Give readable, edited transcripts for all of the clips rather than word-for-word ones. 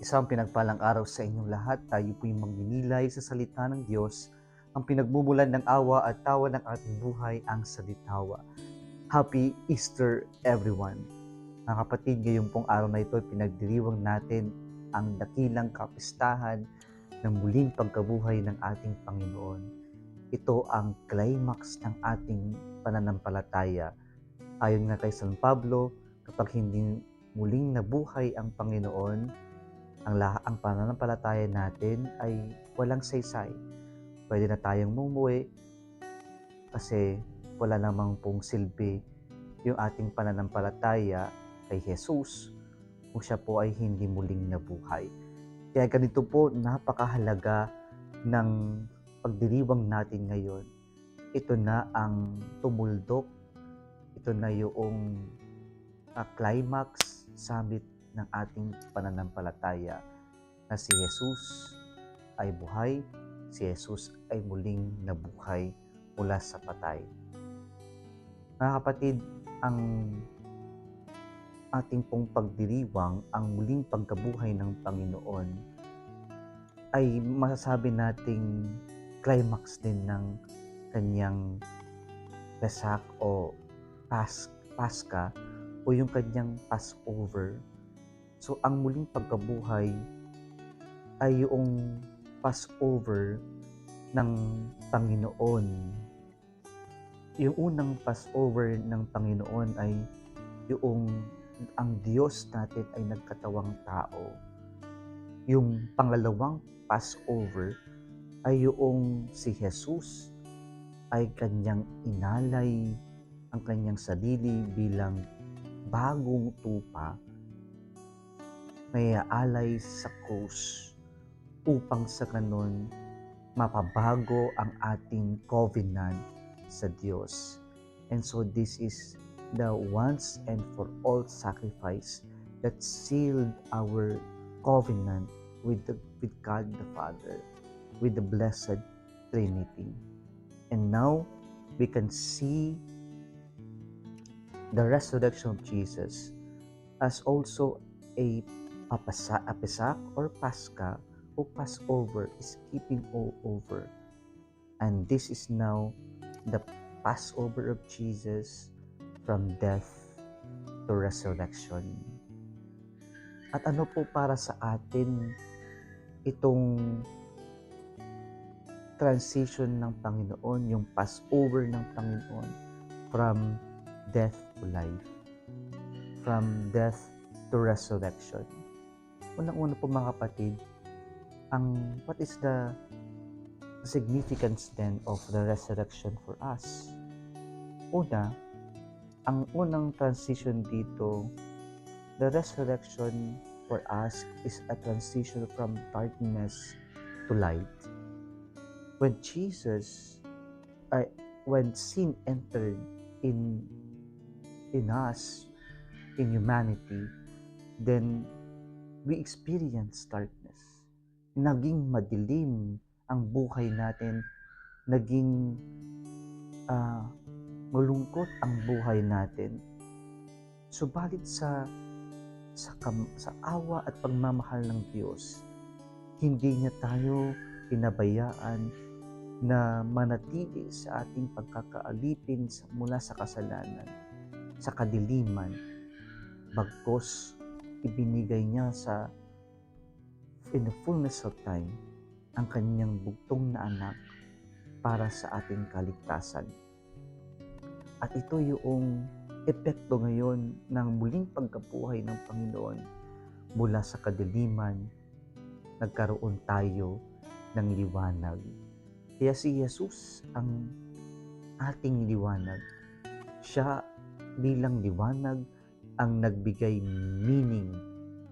Isang pinagpalang araw sa inyong lahat. Tayo po'y magninilay sa salita ng Diyos. Ang pinagmumulan ng awa at tawa ng ating buhay ang salitawa. Happy Easter everyone! Mga kapatid, ngayong pong araw na ito, pinagdiriwang natin ang dakilang kapistahan ng muling pagkabuhay ng ating Panginoon. Ito ang climax ng ating pananampalataya. Ayon nga kay San Pablo, kapag hindi muling nabuhay ang Panginoon, ang pananampalataya natin ay walang saysay. Pwede na tayong mumuwi kasi wala namang pong silbi yung ating pananampalataya kay Jesus kung siya po ay hindi muling nabuhay. Kaya ganito po, napakahalaga ng pagdiriwang natin ngayon. Ito na ang tumuldok, ito na yung climax, summit ng ating pananampalataya na si Jesus ay buhay, si Jesus ay muling nabuhay mula sa patay. Mga kapatid, ang ating pong pagdiriwang, ang muling pagkabuhay ng Panginoon ay masasabi nating climax din ng kanyang Pesak o Paska o yung kanyang Passover. So ang muling pagkabuhay ay yung Passover ng Panginoon. Yung unang Passover ng Panginoon ay yung ang Diyos natin ay nagkatawang tao. Yung pangalawang Passover ay yung si Jesus ay kanyang inalay ang kanyang sarili bilang bagong tupa na iaalay sa krus upang sa kanon mapabago ang ating covenant sa Diyos. And so this is the once and for all sacrifice that sealed our covenant with God the Father, with the Blessed Trinity. And now we can see the resurrection of Jesus as also a Pesak or Paska o Passover is keeping all over. And this is now the Passover of Jesus from death to resurrection. At ano po para sa atin itong transition ng Panginoon, yung Passover ng Panginoon from death to life, from death to resurrection. Unang-una po mga kapatid, what is the significance then of the resurrection for us? Una, ang unang transition dito, the resurrection for us is a transition from darkness to light. When sin entered in us, in humanity, then we experience darkness. Naging madilim ang buhay natin, naging malungkot ang buhay natin. Subalit sa awa at pagmamahal ng Diyos, hindi niya tayo pinabayaan na manatili sa ating pagkakaalipin mula sa kasalanan, sa kadiliman, bagkus ibinigay niya in the fullness of time ang kanyang bugtong na anak para sa ating kaligtasan. At ito yung epekto ngayon ng muling pagkabuhay ng Panginoon. Mula sa kadiliman, nagkaroon tayo ng liwanag. Kaya si Jesus ang ating liwanag. Siya bilang liwanag ang nagbigay meaning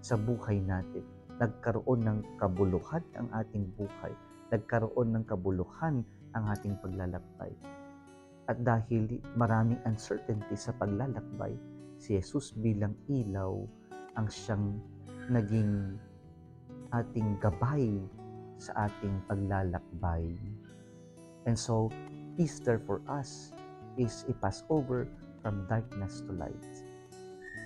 sa buhay natin. Nagkaroon ng kabuluhan ang ating buhay. Nagkaroon ng kabuluhan ang ating paglalakbay. At dahil maraming uncertainty sa paglalakbay, si Jesus bilang ilaw ang siyang naging ating gabay sa ating paglalakbay. And so, Easter for us is a Passover from darkness to light.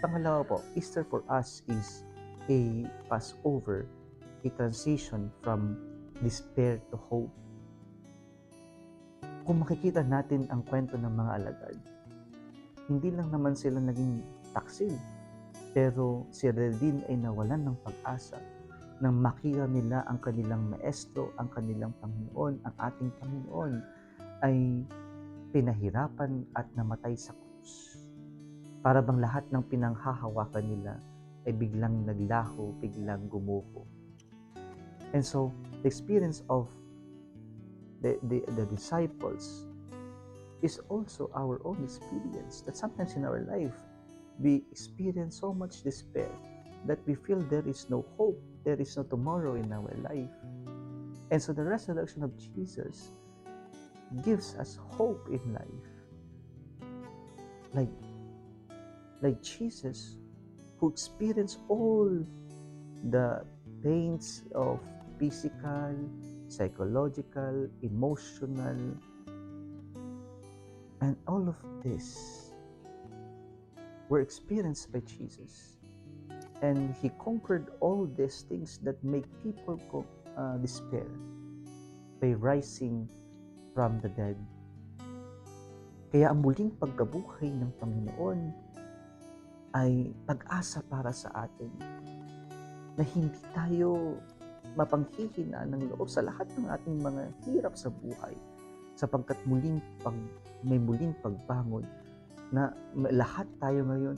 Pangalawa po, Easter for us is a Passover He transitioned from despair to hope. Kung makikita natin ang kwento ng mga alagad, hindi lang naman sila naging taksil, pero sila din ay nawalan ng pag-asa nang makita nila ang kanilang maestro, ang kanilang Panginoon, ang ating Panginoon ay pinahirapan at namatay sa krus. Para bang lahat ng pinanghahawakan nila ay biglang naglaho, biglang gumuho. And so, the experience of the disciples is also our own experience, that sometimes in our life we experience so much despair that we feel there is no hope, there is no tomorrow in our life. And so the resurrection of Jesus gives us hope in life, like Jesus, who experienced all the pains of physical, psychological, emotional, and all of this were experienced by Jesus. And He conquered all these things that make people despair by rising from the dead. Kaya ang muling pagkabuhay ng Panginoon ay pag-asa para sa atin na hindi tayo mapanghihinaan ng loob sa lahat ng ating mga hirap sa buhay, sapagkat may muling pagbangon na lahat tayo ngayon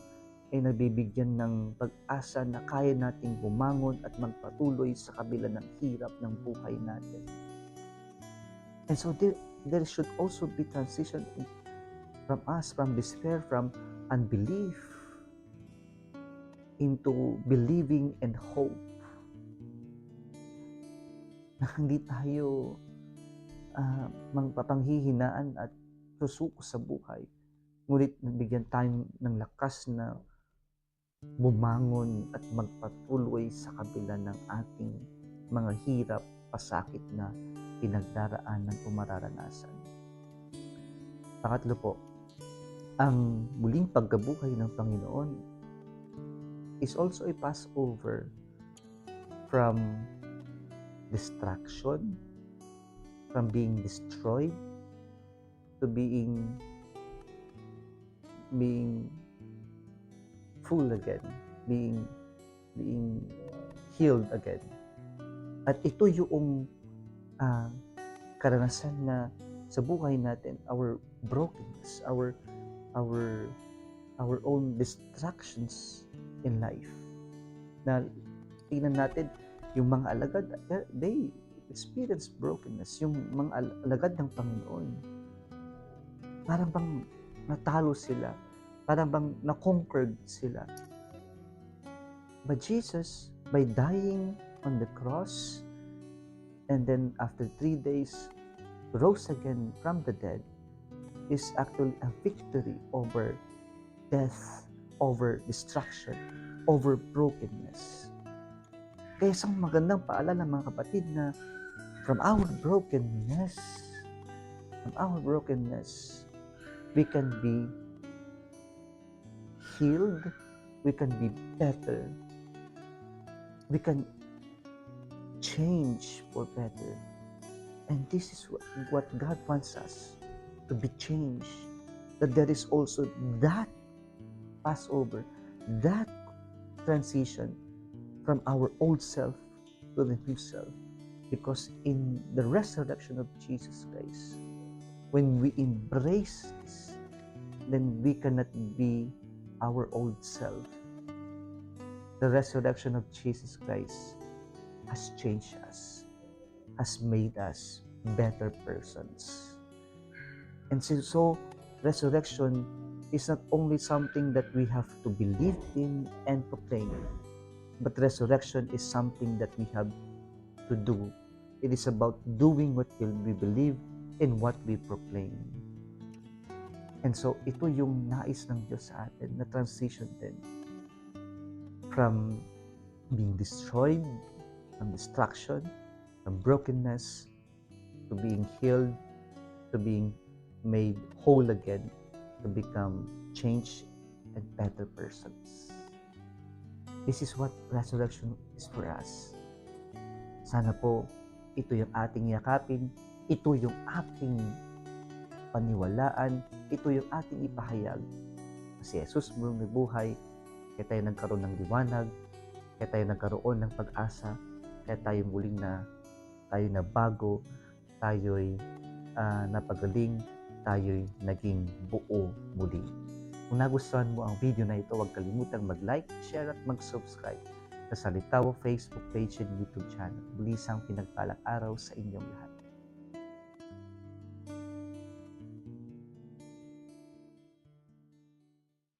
ay nabibigyan ng pag-asa na kaya nating bumangon at magpatuloy sa kabila ng hirap ng buhay natin. And so there should also be transition from us, from despair, from unbelief, into believing and hope. Na hindi tayo magpapanghihinaan at susuko sa buhay, ngunit nabigyan tayo ng lakas na bumangon at magpatuloy sa kabila ng ating mga hirap, pasakit na pinagdaraanan o mararanasan. Pangatlo po, ang muling pagkabuhay ng Panginoon is also a Passover from destruction, from being destroyed, to being full again, being healed again. At ito yung karanasan na sa buhay natin, our brokenness, our own distractions in life. Na tingnan natin, yung mga alagad, they experience brokenness. Yung mga alagad ng Panginoon, parang bang natalo sila, parang bang na-conquered sila. But Jesus, by dying on the cross, and then after 3 days, rose again from the dead, is actually a victory over death, over destruction, over brokenness. Kaya isang magandang paalala mga kapatid na from our brokenness, we can be healed, we can be better, we can change for better. And this is what God wants us to be changed. That there is also that Passover, that transition from our old self to the new self. Because in the resurrection of Jesus Christ, when we embrace this, then we cannot be our old self. The resurrection of Jesus Christ has changed us, has made us better persons. And so resurrection is not only something that we have to believe in and proclaim, but resurrection is something that we have to do. It is about doing what we believe and what we proclaim. And so ito yung nais ng Diyos sa atin, na transition din from being destroyed, from destruction, from brokenness, to being healed, to being made whole again, to become changed and better persons. This is what resurrection is for us. Sana po ito yung ating yakapin, ito yung ating paniwalaan, ito yung ating ipahayag. Si Jesus muling nabuhay, kaya tayo nagkaroon ng liwanag, kaya tayo nagkaroon ng pag-asa, kaya tayo muling tayo na bago, tayo'y napagaling, tayo'y naging buo muli. Kung nagustuhan mo ang video na ito, huwag kalimutang mag-like, share at mag-subscribe sa Salitaw Facebook page and YouTube channel. Muli isang pinagpalang araw sa inyong lahat.